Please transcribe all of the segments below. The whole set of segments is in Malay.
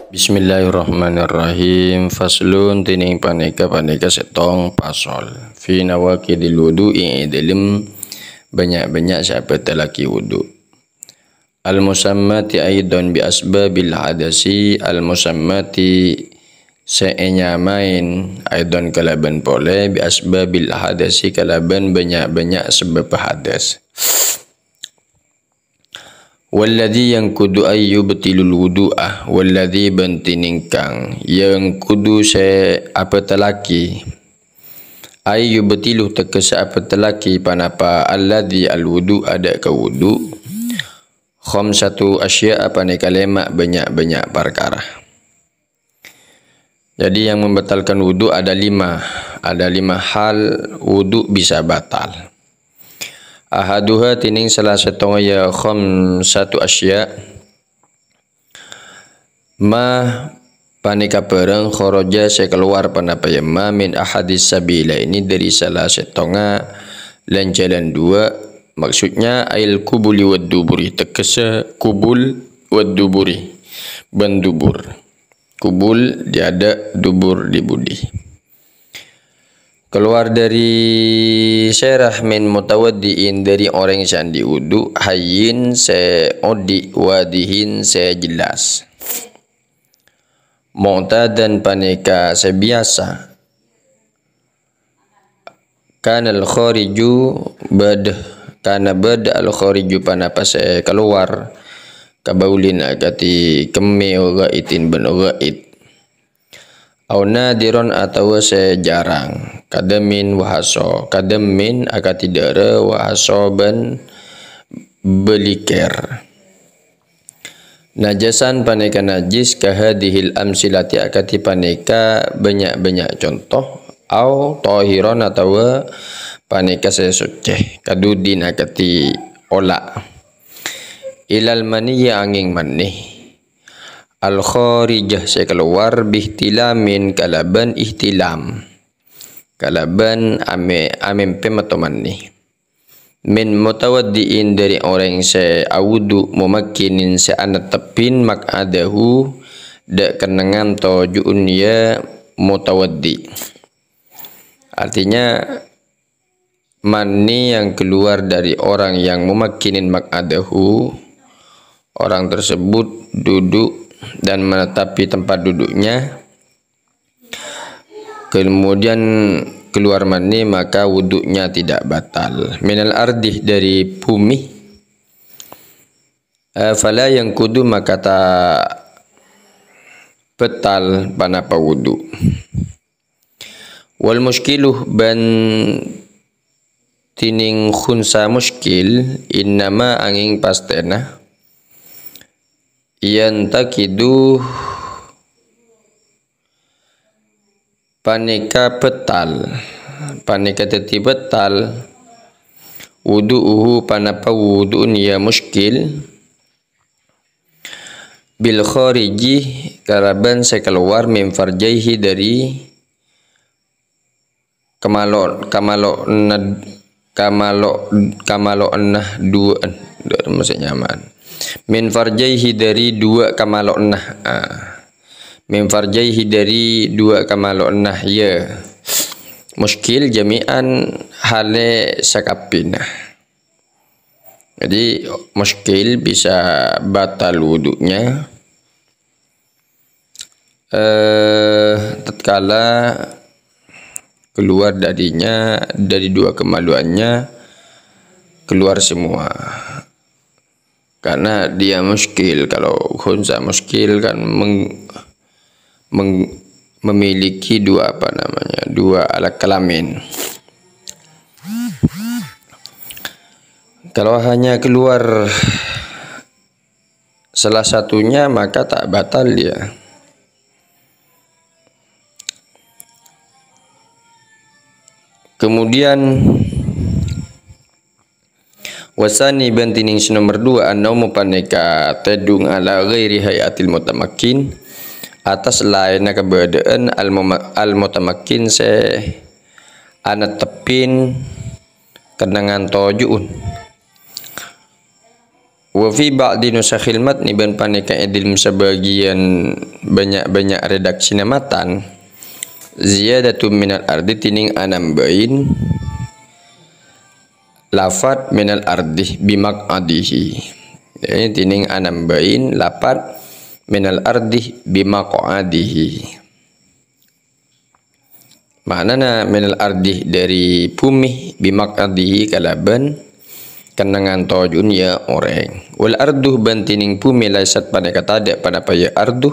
Bismillahirrahmanirrahim. Faslun tining paneka setong pasol. Fi nawaqidil wudu'i dalam banyak-banyak siapa telaki wudu. Al-musammati aidan bi asbabil hadasi al-musammati se'enyamain aidan kalaban pole bi asbabil hadasi kalaban banyak-banyak sebab hadas. Walladhi yang kudu ayyu betilul wudu'ah walladhi bantining kang yang kudu se apa telaki ayyu betilu tekesa apa telaki panapa alladhi al wudu' ada ke wudu' khamsatu asya apa ni kalimat banyak-banyak perkara. Jadi yang membatalkan wudu' ada lima hal wudu' bisa batal. Ahaduha tining salah satu ya khamsatu asya ma panika perang kharaja saya keluar panapa ya ma min ahadis sabila ini dari salah setonga lan jalan dua maksudnya ail kubuli wad duburi tekesa kubul wad duburi bandubur kubul diada dubur di budi. Keluar dari syarah min mutawaddiin dari orang yang diudu hayyin se odi wadihin se jelas mu'tadan paneka sebiasa kana al khariju bad kana bad al khariju panapa se keluar kabaulin agati kemme ghaitin ben ghait au nadiron atau sejarang kadamin wahaso kadamin akati dara wahasoban beliker najasan paneka najis kahadihil amsilati akati paneka banyak-banyak contoh au tahiron atau paneka sesuci kadudin akati ola ilal maniyya angin manih al kharijah saya keluar bihtilamin kalaban ihtilam kalaban ame pematoman ni min mutawaddiin dari orang saya awudu mumakkinin saya anak tepin makadahu dak kenangan tojuun ya mutawaddi artinya mani yang keluar dari orang yang mumakkinin makadahu orang tersebut duduk dan menetapi tempat duduknya kemudian keluar mani maka wuduknya tidak batal minal ardih dari bumi fala yang kudu maka tak batal panapa wudu wal muskiluh ban tining khunsa muskil innama angin pastena yantakidu paneka betal paneka teti betal wudu'uhu panapa wudu'un ya muskil bil khariji karaban sekeluar min farjaihi dari kamalo nah dua maksudnya nyaman min farjaihi dari dua kamalonnah min farjaihi dari dua kamalonnah ya muskil jami'an hale sakapinah jadi muskil bisa batal wuduknya tatkala keluar darinya dari dua kemaluannya keluar semua karena dia muskil. Kalau khunsa muskil kan memiliki dua alat kelamin. Kalau hanya keluar salah satunya maka tak batal dia. Kemudian wasani bantining nomor 2 an-naumu paneka tedung ala ghairi hayatil mutamakkin atas lain keberadaan al-mutamakkin se anak tepin kenangan tojuun wa fi ba'di nusakhil matni ban paneka edil sebagian banyak-banyak redaksi namatan ziyadatun minal ardi tining anambain lafat minal ardi bimaq'adihi. Jadi tining anambain lafat minal ardi bimaq'adihi. Maknana minal ardi dari bumi bimaq'adihi kalaban kenangan tojun ya orang. Wal arduh bantining bumi laisat paneka tadek pada paya arduh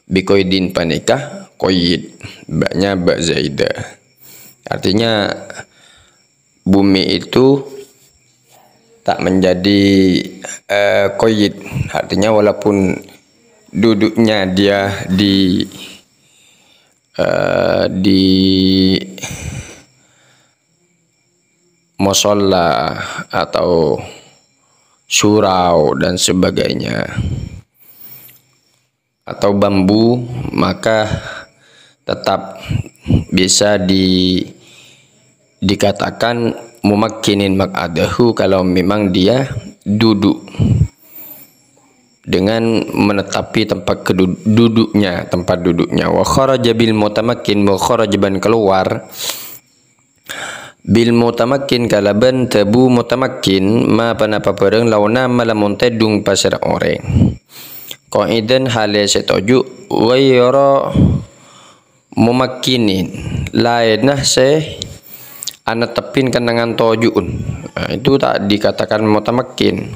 bikoidin paneka koyid baknya bak zaidah. Artinya bumi itu tak menjadi koyid. Artinya walaupun duduknya dia di musola atau surau dan sebagainya atau bambu, maka tetap bisa dikatakan mumakkinin maq'adahu kalau memang dia duduk dengan menetapi tempat duduknya. Wa kharaja bil mutamakkin, wa kharaja keluar bil mutamakkin kalaban tabu mutamakkin ma panapa pereng launa malamun tedung pasar orang qaidan hale setoju wayara mumakkinin lainah se ana tepin kenangan tojuun. Itu tak dikatakan mutamakkin.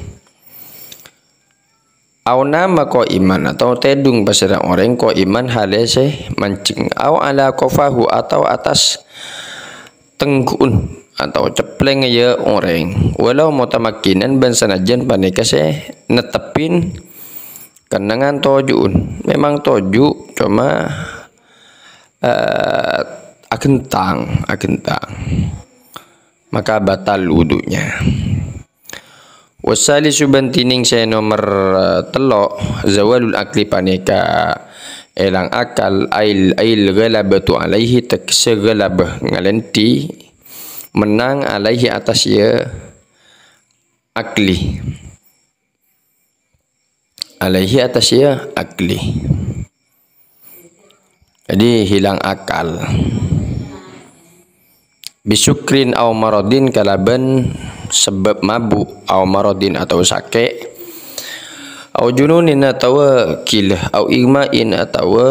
Au nama ko iman atau tedung pasar orang ko iman hale se mancing au ala kofahu atau atas tengkun atau cepleng ya orang walau mutamakkinan ban sanajan paneka se netepin kenangan tojuun. Memang toju cuma agentang maka batal wudunya. Wasali subantining saya nomor telok zawalul akli paneka elang akal ail galabatu alaihi taksa galabah ngalenti menang alaihi atas ya akli alaihi atas ya akli. Jadi hilang akal. Bisukrin au maradin kalaban sebab mabuk au maradin atau sakit au jununin atau kilah au igmain atau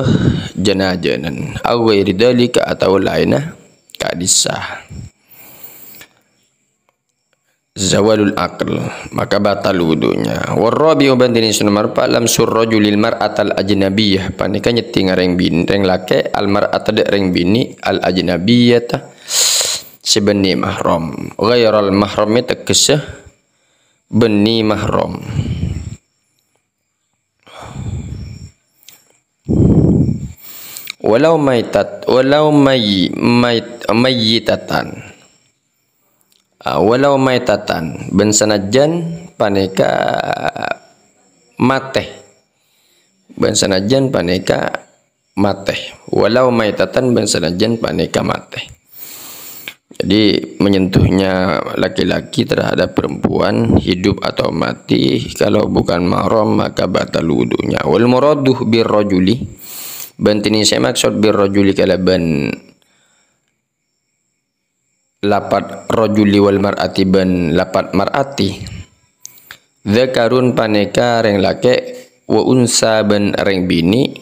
janajanan au ghairi dalika atau lainah kadisah zawalul aql maka batal wudunya. Warabi ubandini nomor 4 lam surrajulil mar'atal ajnabiyah panika nyeti ngareng bin reng lake al mar'ata de reng bini al ajnabiyata sebeni mahram ghairal mahrami tekesah beni mahram. Walau maitatan ben sanajan paneka mateh ben sanajan paneka mateh walau maitatan ben sanajan paneka mateh. Jadi menyentuhnya laki-laki terhadap perempuan hidup atau mati kalau bukan mahram maka batal wudunya. Wal muraduh bir rajuli bantini saya maksud bir rajuli kalaban lapat rajuli wal mar'ati ban lapat mar'ati dzakarun paneka reng lake wa unsa ban reng bini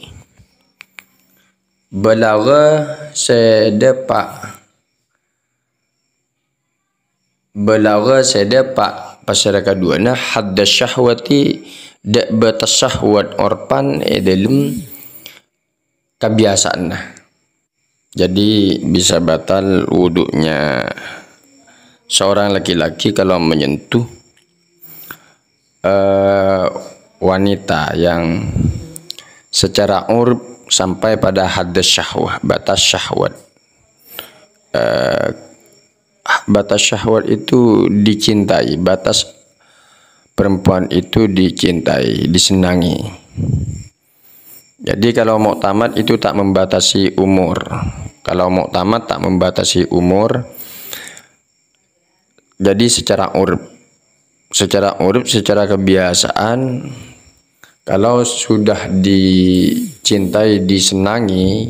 balagha sedepak pasal keduana hadda syahwati dak batas syahwat orpan dalam kebiasaan. Jadi bisa batal wuduknya seorang laki-laki kalau menyentuh wanita yang secara urf sampai pada hadda syahwat, batas syahwat. Batas syahwat itu dicintai, batas perempuan itu dicintai, disenangi. Jadi kalau muktamad itu tak membatasi umur. Kalau muktamad tak membatasi umur. Jadi secara urf, secara kebiasaan, kalau sudah dicintai, disenangi,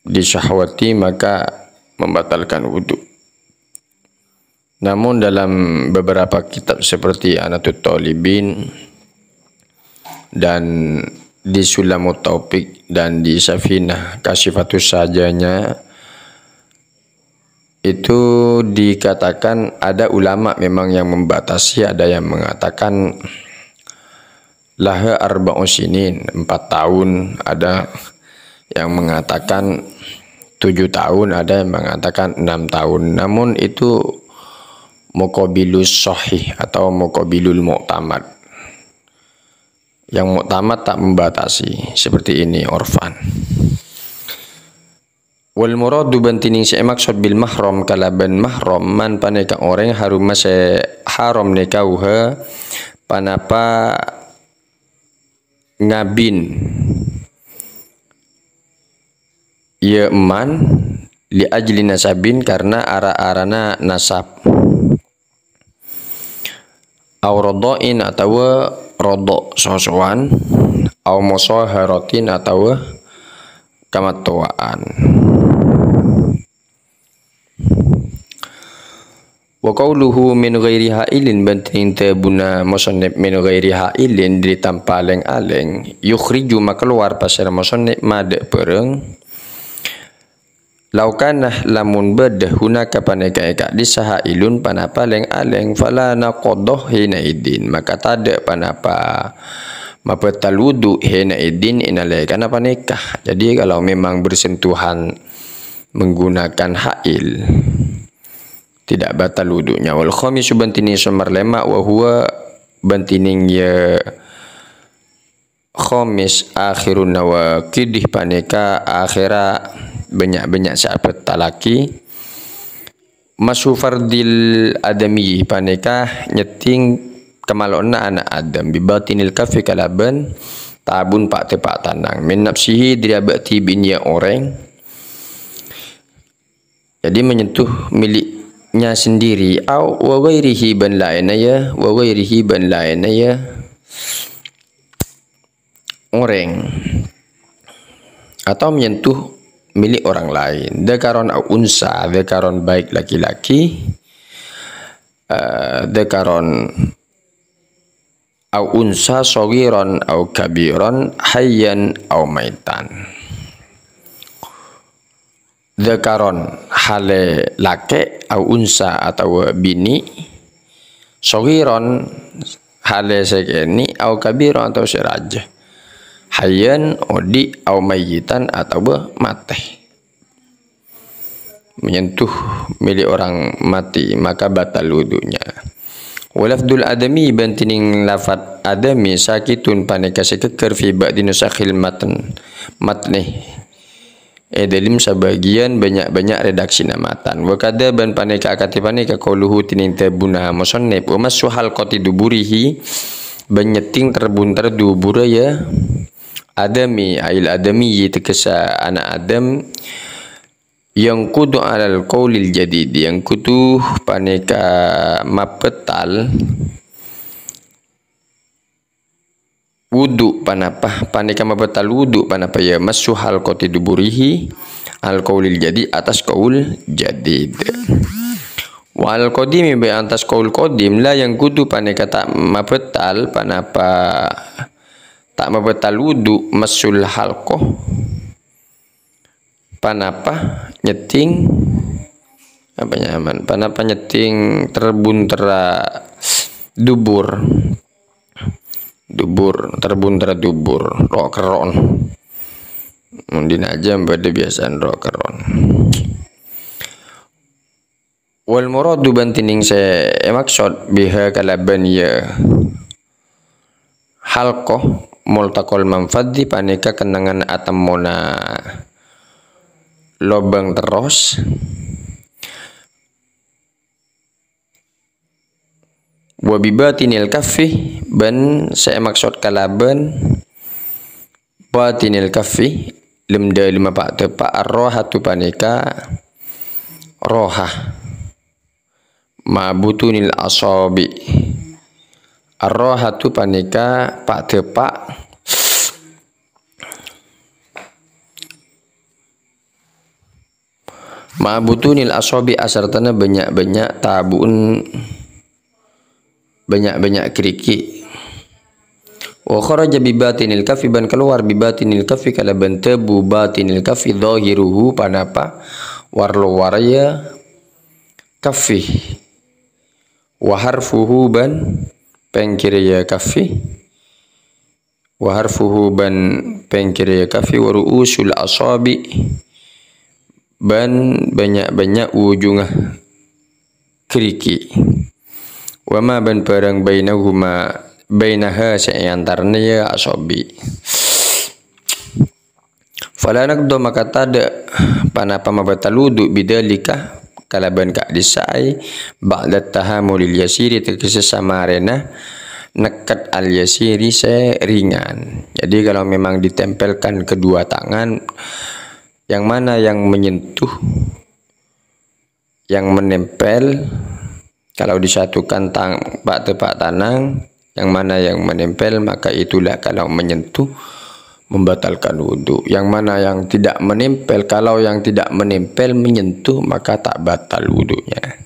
disyahwati, maka membatalkan wudu. Namun dalam beberapa kitab seperti Anatut Talibin dan di Sulamut Taufik dan di Safinah Kasyifatus Sajanya, itu dikatakan ada ulama memang yang membatasi, ada yang mengatakan laha arba'u sinin, 4 tahun, ada yang mengatakan 7 tahun, ada yang mengatakan 6 tahun. Namun itu muqabilus sahih atau muqabilul mu'tamad. Yang mu'tamad tak membatasi seperti ini orfan. Wal muradu bantining si maksud bil mahram kalaban mahram man paneka orang harum masa haram nekauha panapa ngabin ya eman li ajli nasabin karena ara-arana nasab au rodoin atau rodok sosowan au musaharatin atau kamatuaan. Wa qawluhu min ghairi ha'ilin banting tabuna musannif min ghairi ha'ilin di tanpa aleng-aleng yukhriju makeluar pasal musannif mad pereng laukanah lamun bedah hunaka paneka eka disahailun panapa leng-aleng fala naqadah hina idin, maka tada panapa mapetal wudu hina idin inalai kana paneka. Jadi kalau memang bersentuhan menggunakan hail tidak batal wudunya. Wal khamisu bantini sumar lema wa huwa bantining ya khamis akhirun nawaqidih paneka akhira banyak-banyak sahabat talaki masu fardil adami paneka nyeting kemalona anak adam bibatinil kafi kalaban tabun pak tepak tanang min nafsihi dirabati binya orang, jadi menyentuh miliknya sendiri au wa ghairihi ban lainaya wa ghairihi ban lainaya orang atau menyentuh milik orang lain. Dzakaron au unsa, dzakaron baik laki-laki, dzakaron au unsa saghiran au kabiran hayyan au maitan. Dzakaron hale lake au unsa atau bini, saghiran hale segeni au kabiran atau seraja, hayyan odi au mayitan atau mati, menyentuh milik orang mati maka batal wudunya. Walafdul adami bantining lafat adami sakitun paneka sekeker fi ba'di nusakhil matni dalam sebagian banyak-banyak redaksi namatan. Wa kada ban paneka akati paneka qauluhu tining tabuna musannif wa masuhal qati duburihi banyeting terbuntar dubura ya adami ail adami tekesa anak adam yang kudu alal qaulil jadid yang kudu paneka mapetal wudu panapa paneka mapetal wudu panapa ya masuhal qati duburihi al qaulil jadid atas qaul jadid wal qadimi bi atas qaul qadim la yang kudu paneka tak mapetal panapa tak mapetal wudu masul halqah panapa nyeting apa nyaman panapa nyeting terbuntera dubur terbuntera dubur rok keron mundin aja pada biasaan rok keron. Wal muradu bantining se maksud biha kalaban ya halqah multaqal manfadhi paneka kenangan atamona lobang terus wa bibatinil kaffi ban saya maksud kalaban batinil kaffi lemda lima pak tepak arrohatu paneka rohah ma butunil asabi arrohatu paneka pak tepak Ma'butunil asabi asartana banyak-banyak tabun, banyak-banyak keriki. Wa kharaja bi batinil kafi ban keluar bi batinil kafi kala bantabu batinil kafi dhahiruhu panapa warlo waraya kafi wa harfuhu ban pengkiriya kafi wa harfuhu ban pengkiriya kafi wa ru'usul asabi ban banyak-banyak ujungah keriki. Wa ma ban barang bainahuma bainaha seantaranya ya asabi. Fala naqdo maka tada panapa mabataludu bidalika kalaban ka disai ba'da tahamulil yasiri tegese samarena nekat al yasiri ringan. Jadi kalau memang ditempelkan kedua tangan, yang mana yang menyentuh, yang menempel, kalau disatukan tepak tanang, yang mana yang menempel, maka itulah kalau menyentuh membatalkan wudhu. Yang mana yang tidak menempel, kalau yang tidak menempel menyentuh, maka tak batal wudhunya.